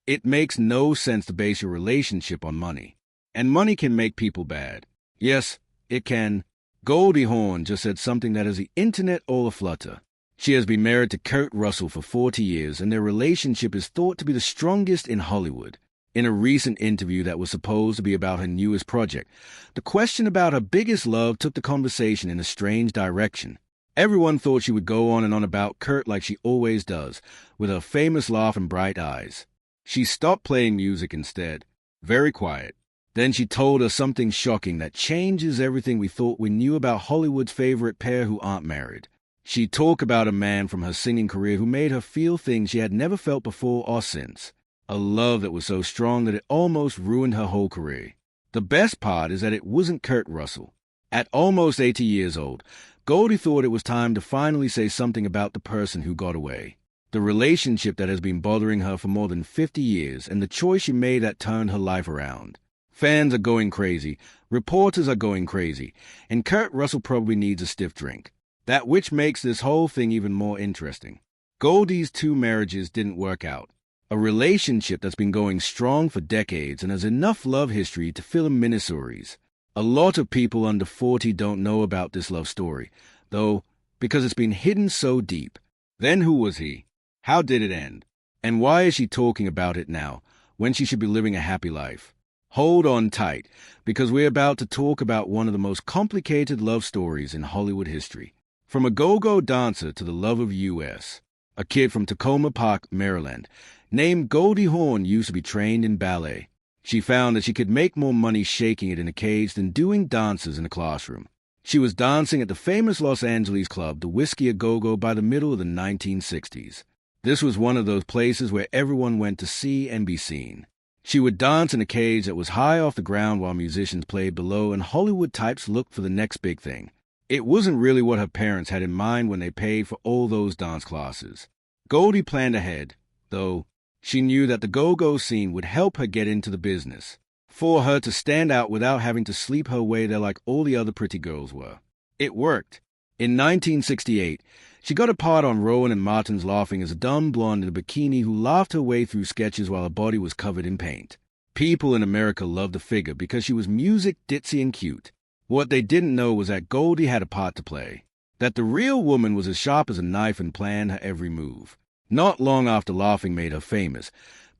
It makes no sense to base your relationship on money. And money can make people bad. Yes, it can. Goldie Hawn just said something that has the internet all aflutter. She has been married to Kurt Russell for 40 years, and their relationship is thought to be the strongest in Hollywood. In a recent interview that was supposed to be about her newest project, the question about her biggest love took the conversation in a strange direction. Everyone thought she would go on and on about Kurt like she always does, with her famous laugh and bright eyes. She stopped playing music instead, very quiet. Then she told us something shocking that changes everything we thought we knew about Hollywood's favorite pair who aren't married. She talked about a man from her singing career who made her feel things she had never felt before or since. A love that was so strong that it almost ruined her whole career. The best part is that it wasn't Kurt Russell. At almost 80 years old, Goldie thought it was time to finally say something about the person who got away. The relationship that has been bothering her for more than 50 years and the choice she made that turned her life around. Fans are going crazy, reporters are going crazy, and Kurt Russell probably needs a stiff drink. That which makes this whole thing even more interesting. Goldie's 2 marriages didn't work out. A relationship that's been going strong for decades and has enough love history to fill a miniseries. A lot of people under 40 don't know about this love story, though, because it's been hidden so deep. Then who was he? How did it end? And why is she talking about it now, when she should be living a happy life? Hold on tight, because we're about to talk about one of the most complicated love stories in Hollywood history. From a go-go dancer to the love of U.S., a kid from Tacoma Park, Maryland, named Goldie Hawn used to be trained in ballet. She found that she could make more money shaking it in a cage than doing dances in a classroom. She was dancing at the famous Los Angeles club, the Whiskey A Go-Go, by the middle of the 1960s. This was one of those places where everyone went to see and be seen. She would dance in a cage that was high off the ground while musicians played below, and Hollywood types looked for the next big thing. It wasn't really what her parents had in mind when they paid for all those dance classes. Goldie planned ahead, though. She knew that the go-go scene would help her get into the business, for her to stand out without having to sleep her way there like all the other pretty girls were. It worked. In 1968, she got a part on Rowan and Martin's Laughing as a dumb blonde in a bikini who laughed her way through sketches while her body was covered in paint. People in America loved the figure because she was music, ditzy, and cute. What they didn't know was that Goldie had a part to play, that the real woman was as sharp as a knife and planned her every move. Not long after Laughing made her famous,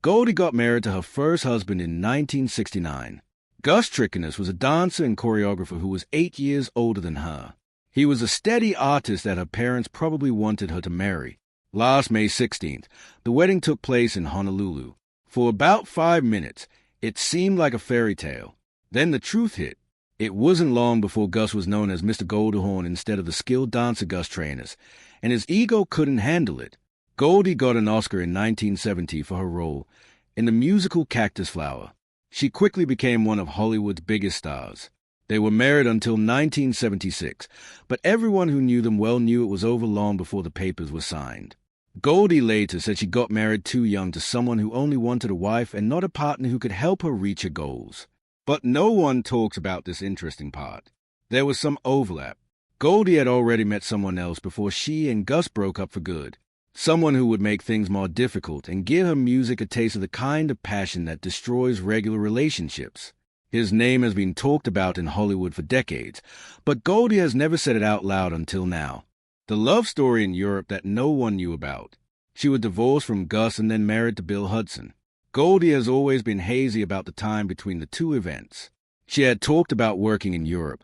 Goldie got married to her first husband in 1969. Gus Trickiness was a dancer and choreographer who was 8 years older than her. He was a steady artist that her parents probably wanted her to marry. Last May 16th, the wedding took place in Honolulu. For about 5 minutes, it seemed like a fairy tale. Then the truth hit. It wasn't long before Gus was known as Mr. Goldie Hawn instead of the skilled dancer Gus Trainers, and his ego couldn't handle it. Goldie got an Oscar in 1970 for her role in the musical Cactus Flower. She quickly became one of Hollywood's biggest stars. They were married until 1976, but everyone who knew them well knew it was over long before the papers were signed. Goldie later said she got married too young to someone who only wanted a wife and not a partner who could help her reach her goals. But no one talks about this interesting part. There was some overlap. Goldie had already met someone else before she and Gus broke up for good. Someone who would make things more difficult and give her music a taste of the kind of passion that destroys regular relationships. His name has been talked about in Hollywood for decades, but Goldie has never said it out loud until now. The love story in Europe that no one knew about. She was divorced from Gus and then married to Bill Hudson. Goldie has always been hazy about the time between the two events. She had talked about working in Europe,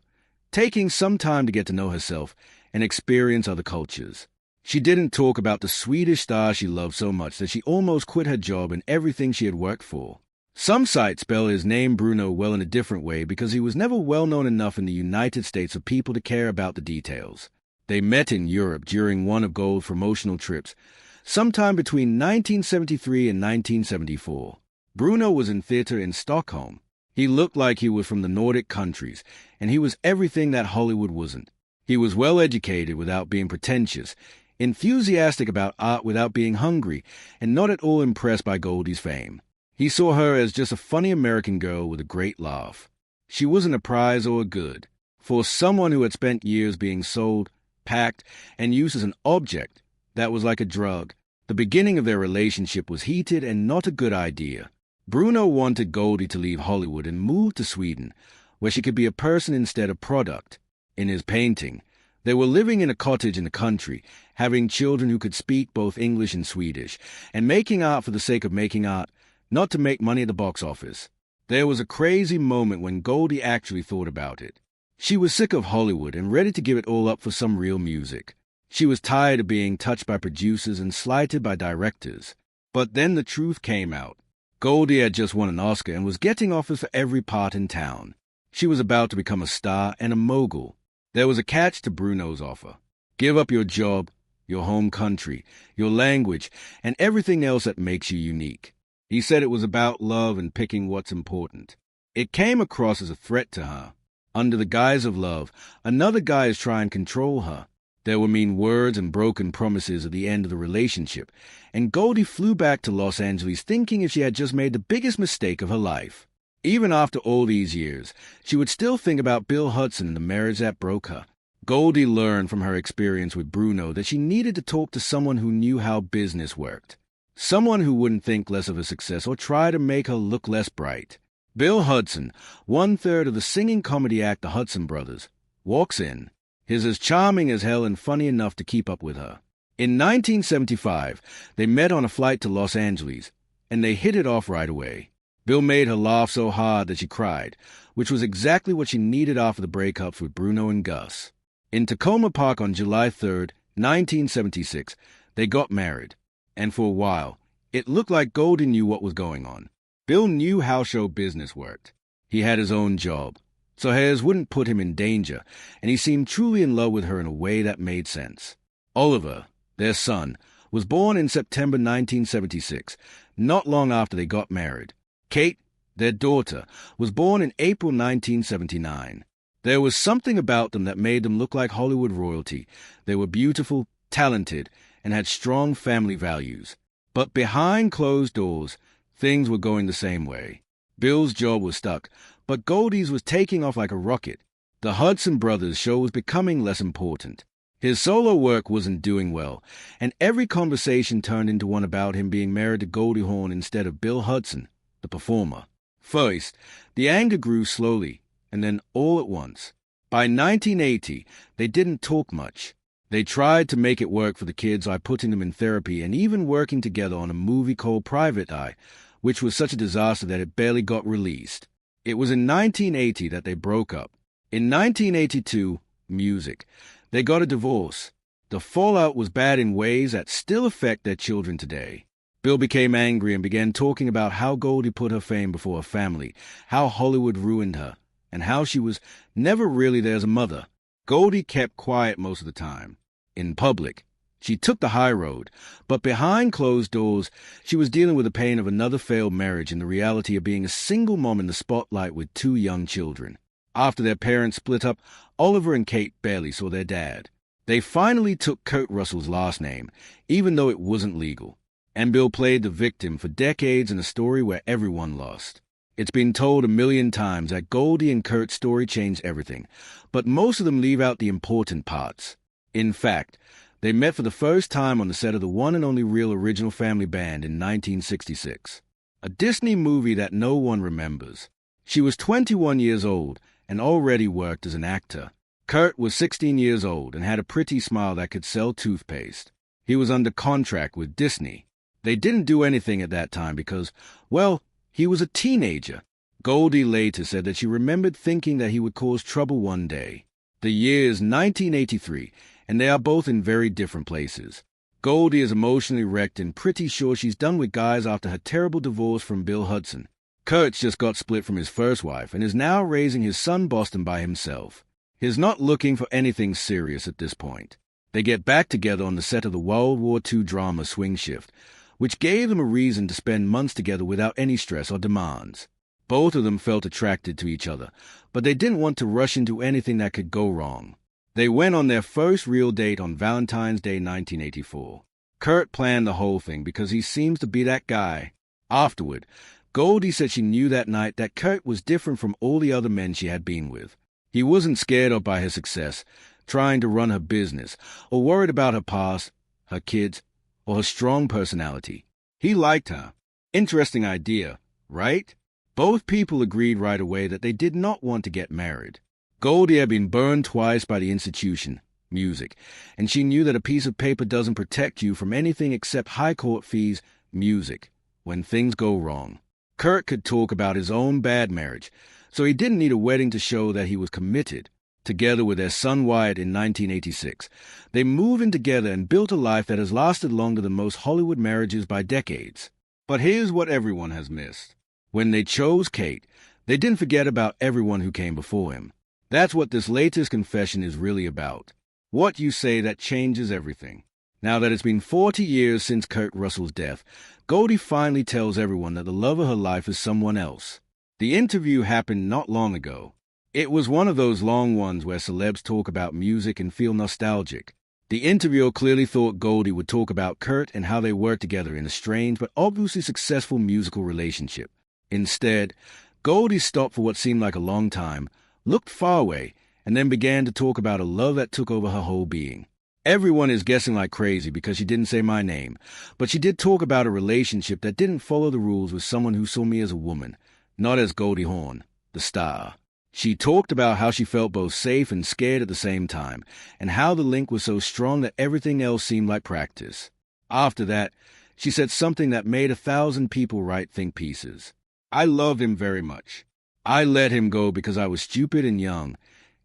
taking some time to get to know herself and experience other cultures. She didn't talk about the Swedish star she loved so much that she almost quit her job and everything she had worked for. Some sites spell his name Bruno well in a different way because he was never well known enough in the United States for people to care about the details. They met in Europe during one of Gold's promotional trips, sometime between 1973 and 1974. Bruno was in theater in Stockholm. He looked like he was from the Nordic countries, and he was everything that Hollywood wasn't. He was well-educated without being pretentious, enthusiastic about art without being hungry, and not at all impressed by Goldie's fame. He saw her as just a funny American girl with a great laugh. She wasn't a prize or a good. For someone who had spent years being sold, packed, and used as an object, that was like a drug. The The beginning of their relationship was heated and not a good idea. Bruno wanted Goldie to leave Hollywood and move to Sweden, where she could be a person instead of product. In his painting, they were living in a cottage in the country, having children who could speak both English and Swedish, and making art for the sake of making art, not to make money at the box office. There was a crazy moment when Goldie actually thought about it. She was sick of Hollywood and ready to give it all up for some real music. She was tired of being touched by producers and slighted by directors. But then the truth came out. Goldie had just won an Oscar and was getting offers for every part in town. She was about to become a star and a mogul. There was a catch to Bruno's offer. Give up your job, your home country, your language, and everything else that makes you unique. He said it was about love and picking what's important. It came across as a threat to her. Under the guise of love, another guy is trying to control her. There were mean words and broken promises at the end of the relationship, and Goldie flew back to Los Angeles thinking if she had just made the biggest mistake of her life. Even after all these years, she would still think about Bill Hudson and the marriage that broke her. Goldie learned from her experience with Bruno that she needed to talk to someone who knew how business worked. Someone who wouldn't think less of her success or try to make her look less bright. Bill Hudson, one-third of the singing comedy act the Hudson Brothers, walks in. He's as charming as hell and funny enough to keep up with her. In 1975, they met on a flight to Los Angeles, and they hit it off right away. Bill made her laugh so hard that she cried, which was exactly what she needed after the breakups with Bruno and Gus. In Tacoma Park on July 3rd, 1976, they got married. And for a while, it looked like Goldie knew what was going on. Bill knew how show business worked. He had his own job, so hers wouldn't put him in danger, and he seemed truly in love with her in a way that made sense. Oliver, their son, was born in September 1976, not long after they got married. Kate, their daughter, was born in April 1979. There was something about them that made them look like Hollywood royalty. They were beautiful, talented, and had strong family values. But behind closed doors, things were going the same way. Bill's job was stuck, but Goldie's was taking off like a rocket. The Hudson Brothers show was becoming less important. His solo work wasn't doing well, and every conversation turned into one about him being married to Goldie Hawn instead of Bill Hudson, the performer. First, the anger grew slowly, and then all at once. By 1980, they didn't talk much. They tried to make it work for the kids by putting them in therapy and even working together on a movie called Private Eye, which was such a disaster that it barely got released. It was in 1980 that they broke up. In 1982, music. They got a divorce. The fallout was bad in ways that still affect their children today. Bill became angry and began talking about how Goldie put her fame before her family, how Hollywood ruined her, and how she was never really there as a mother. Goldie kept quiet most of the time. In public, she took the high road, but behind closed doors, she was dealing with the pain of another failed marriage and the reality of being a single mom in the spotlight with 2 young children. After their parents split up, Oliver and Kate barely saw their dad. They finally took Kurt Russell's last name, even though it wasn't legal. And Bill played the victim for decades in a story where everyone lost. It's been told 1,000,000 times that Goldie and Kurt's story changed everything, but most of them leave out the important parts. In fact, they met for the first time on the set of the one and only real original Family Band in 1966, a Disney movie that no one remembers. She was 21 years old and already worked as an actor. Kurt was 16 years old and had a pretty smile that could sell toothpaste. He was under contract with Disney. They didn't do anything at that time because, well, he was a teenager. Goldie later said that she remembered thinking that he would cause trouble one day. The year is 1983, and they are both in very different places. Goldie is emotionally wrecked and pretty sure she's done with guys after her terrible divorce from Bill Hudson. Kurt's just got split from his first wife and is now raising his son Boston by himself. He's not looking for anything serious at this point. They get back together on the set of the World War II drama Swing Shift, which gave them a reason to spend months together without any stress or demands. Both of them felt attracted to each other, but they didn't want to rush into anything that could go wrong. They went on their first real date on Valentine's Day 1984. Kurt planned the whole thing because he seems to be that guy. Afterward, Goldie said she knew that night that Kurt was different from all the other men she had been with. He wasn't scared of by her success, trying to run her business, or worried about her past, her kids, or her strong personality. He liked her. Interesting idea, right? Both people agreed right away that they did not want to get married. Goldie had been burned twice by the institution, music, and she knew that a piece of paper doesn't protect you from anything except high court fees, music, when things go wrong. Kurt could talk about his own bad marriage, so he didn't need a wedding to show that he was committed. Together with their son Wyatt in 1986, they moved in together and built a life that has lasted longer than most Hollywood marriages by decades. But here's what everyone has missed. When they chose Kate, they didn't forget about everyone who came before him. That's what this latest confession is really about. What you say that changes everything. Now that it's been 40 years since Kurt Russell's death, Goldie finally tells everyone that the love of her life is someone else. The interview happened not long ago. It was one of those long ones where celebs talk about music and feel nostalgic. The interviewer clearly thought Goldie would talk about Kurt and how they worked together in a strange but obviously successful musical relationship. Instead, Goldie stopped for what seemed like a long time, looked far away, and then began to talk about a love that took over her whole being. Everyone is guessing like crazy because she didn't say my name, but she did talk about a relationship that didn't follow the rules with someone who saw me as a woman, not as Goldie Hawn, the star. She talked about how she felt both safe and scared at the same time, and how the link was so strong that everything else seemed like practice. After that, she said something that made 1,000 people write think pieces. I loved him very much. I let him go because I was stupid and young,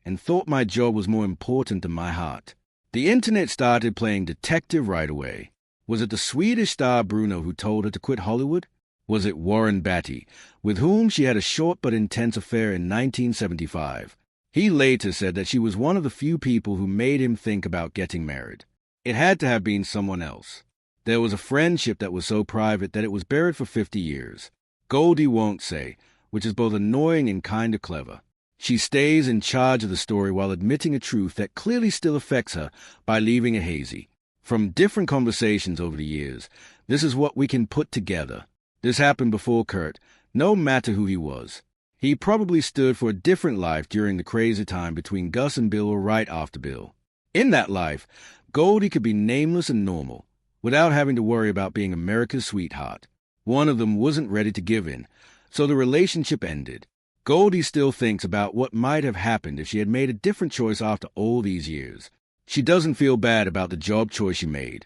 and thought my job was more important than my heart. The internet started playing detective right away. Was it the Swedish star Bruno who told her to quit Hollywood? Was it Warren Beatty, with whom she had a short but intense affair in 1975? He later said that she was one of the few people who made him think about getting married. It had to have been someone else. There was a friendship that was so private that it was buried for 50 years. Goldie won't say, which is both annoying and kind of clever. She stays in charge of the story while admitting a truth that clearly still affects her by leaving it hazy. From different conversations over the years, this is what we can put together. This happened before Kurt, no matter who he was. He probably stood for a different life during the crazy time between Gus and Bill or right after Bill. In that life, Goldie could be nameless and normal, without having to worry about being America's sweetheart. One of them wasn't ready to give in, so the relationship ended. Goldie still thinks about what might have happened if she had made a different choice after all these years. She doesn't feel bad about the job choice she made,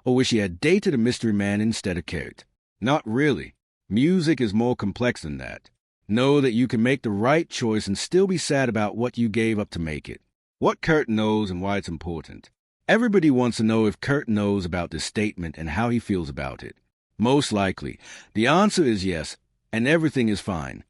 or wish she had dated a mystery man instead of Kurt. Not really. Music is more complex than that. Know that you can make the right choice and still be sad about what you gave up to make it. What Kurt knows and why it's important. Everybody wants to know if Kurt knows about this statement and how he feels about it. Most likely, the answer is yes, and everything is fine.